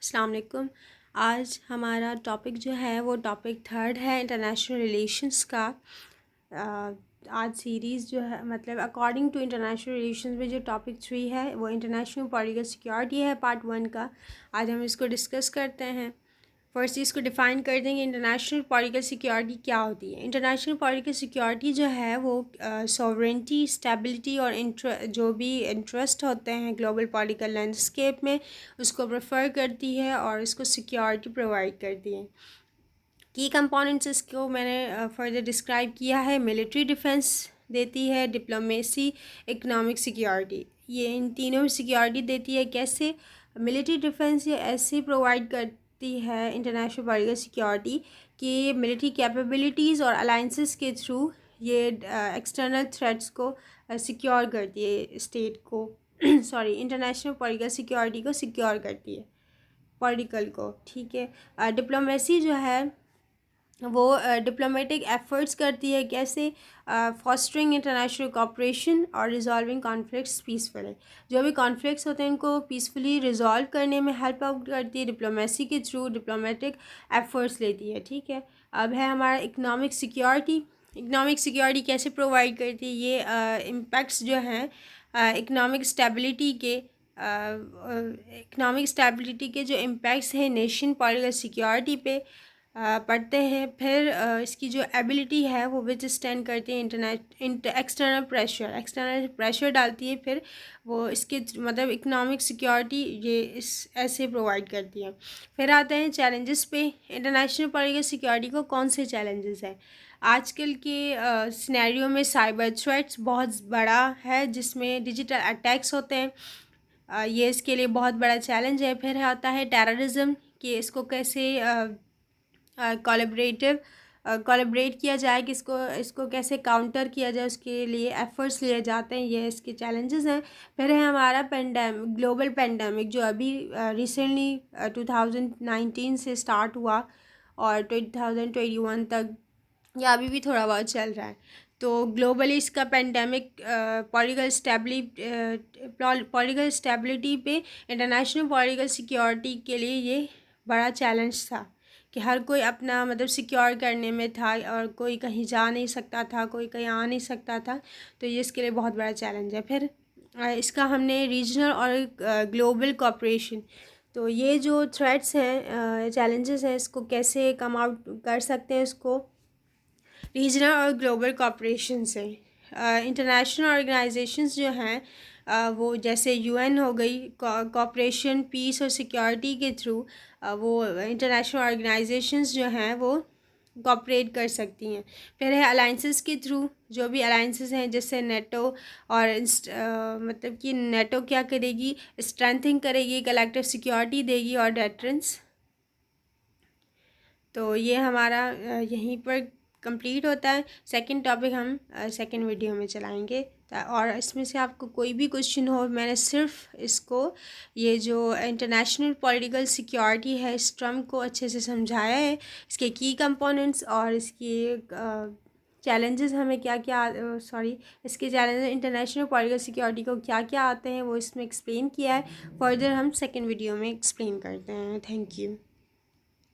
अस्सलाम वालेकुम। आज हमारा टॉपिक जो है वो टॉपिक थर्ड है इंटरनेशनल रिलेशंस का। आज सीरीज़ जो है मतलब अकॉर्डिंग टू इंटरनेशनल रिलेशंस में जो टॉपिक 3 है वो इंटरनेशनल पॉलिटिकल सिक्योरिटी है पार्ट 1 का। आज हम इसको डिस्कस करते हैं। फर्स्ट इसको डिफ़ाइन कर देंगे इंटरनेशनल पॉलिटिकल सिक्योरिटी क्या होती है। इंटरनेशनल पॉलिटिकल सिक्योरिटी जो है वो सॉवरेंटी, स्टेबिलिटी और जो भी इंटरेस्ट होते हैं ग्लोबल पॉलिटिकल लैंडस्केप में उसको प्रेफर करती है और इसको सिक्योरिटी प्रोवाइड करती है। की कंपोनेंट्स इसको मैंने फर्दर डिस्क्राइब किया है। मिलिट्री डिफेंस देती है, डिप्लोमेसी, इकोनॉमिक सिक्योरिटी, ये इन तीनों में सिक्योरिटी देती है। कैसे? मिलिट्री डिफेंस ये ऐसे प्रोवाइड करती है इंटरनेशनल पॉलिटिकल सिक्योरिटी कि मिलिट्री कैपेबिलिटीज़ और अलाइंसेस के थ्रू ये एक्सटर्नल थ्रेट्स को सिक्योर करती है, स्टेट को सॉरी इंटरनेशनल पॉलिटिकल सिक्योरिटी को सिक्योर करती है, पॉलिटिकल को। ठीक है। डिप्लोमेसी जो है वो डिप्लोमेटिक एफर्ट्स करती है। कैसे? फॉस्टरिंग इंटरनेशनल कोऑपरेशन और रिजॉल्विंग कॉन्फ्लिक्ट्स पीसफुली, जो भी कॉन्फ्लिक्ट्स होते हैं इनको पीसफुली रिजॉल्व करने में हेल्प आउट करती है डिप्लोमेसी के थ्रू, डिप्लोमेटिक एफर्ट्स लेती है। ठीक है। अब है हमारा इकोनॉमिक सिक्योरिटी। इकोनॉमिक सिक्योरिटी कैसे प्रोवाइड करती है? ये इम्पैक्ट्स जो हैं इकोनॉमिक स्टेबिलिटी के जो इम्पैक्ट्स हैं नेशन पॉलिटिकल सिक्योरिटी पे पढ़ते हैं। फिर इसकी जो एबिलिटी है वो विच स्टैंड करती है एक्सटर्नल प्रेशर डालती है, फिर वो इसके मतलब इकोनॉमिक सिक्योरिटी ये इस ऐसे प्रोवाइड करती है। फिर आते हैं चैलेंजेस पे। इंटरनेशनल पॉलिटिकल सिक्योरिटी को कौन से चैलेंजेस हैं? आजकल के सिनेरियो में साइबर थ्रेट्स बहुत बड़ा है जिसमें डिजिटल अटैक्स होते हैं। ये इसके लिए बहुत बड़ा चैलेंज है। फिर आता है टेररिज्म कि इसको कैसे कोलैबोरेट किया जाए, कि इसको कैसे काउंटर किया जाए, उसके लिए एफ़र्ट्स लिए जाते हैं। ये इसके चैलेंजेस हैं। फिर है हमारा ग्लोबल पेंडेमिक जो अभी रिसेंटली 2019 से स्टार्ट हुआ और 2021 तक या अभी भी थोड़ा बहुत चल रहा है। तो ग्लोबली इसका पेंडेमिक पॉलिटिकल स्टेबिलिटी पे इंटरनेशनल पॉलिटिकल सिक्योरिटी के लिए ये बड़ा चैलेंज था कि हर कोई अपना मतलब सिक्योर करने में था और कोई कहीं जा नहीं सकता था, कोई कहीं आ नहीं सकता था। तो ये इसके लिए बहुत बड़ा चैलेंज है। फिर इसका हमने रीजनल और ग्लोबल कोऑपरेशन, तो ये जो थ्रेट्स हैं, चैलेंजेस हैं, इसको कैसे कम आउट कर सकते हैं इसको रीजनल और ग्लोबल कोऑपरेशन से। इंटरनेशनल ऑर्गेनाइजेशंस जो हैं वो जैसे यूएन हो गई, कोऑपरेशन, पीस और सिक्योरिटी के थ्रू वो इंटरनेशनल ऑर्गेनाइजेशंस जो हैं वो कोऑपरेट कर सकती हैं। फिर है अलाइंसेस के थ्रू, जो भी अलाइंसेस हैं जैसे नेटो और मतलब कि नेटो क्या करेगी, स्ट्रेंथिंग करेगी, कलेक्टिव सिक्योरिटी देगी और डेटरेंस। तो ये हमारा यहीं पर कंप्लीट होता है। सेकंड टॉपिक हम सेकंड वीडियो में चलाएंगे। और इसमें से आपको कोई भी क्वेश्चन हो, मैंने सिर्फ इसको ये जो इंटरनेशनल पॉलिटिकल सिक्योरिटी है इस टर्म को अच्छे से समझाया है, इसके की कंपोनेंट्स और इसकी चैलेंजेस हमें क्या क्या इसके चैलेंजेस इंटरनेशनल पॉलिटिकल सिक्योरिटी को क्या क्या आते हैं वो इसमें एक्सप्लेन किया है। फर्दर हम सेकेंड वीडियो में एक्सप्लेन करते हैं। Thank you.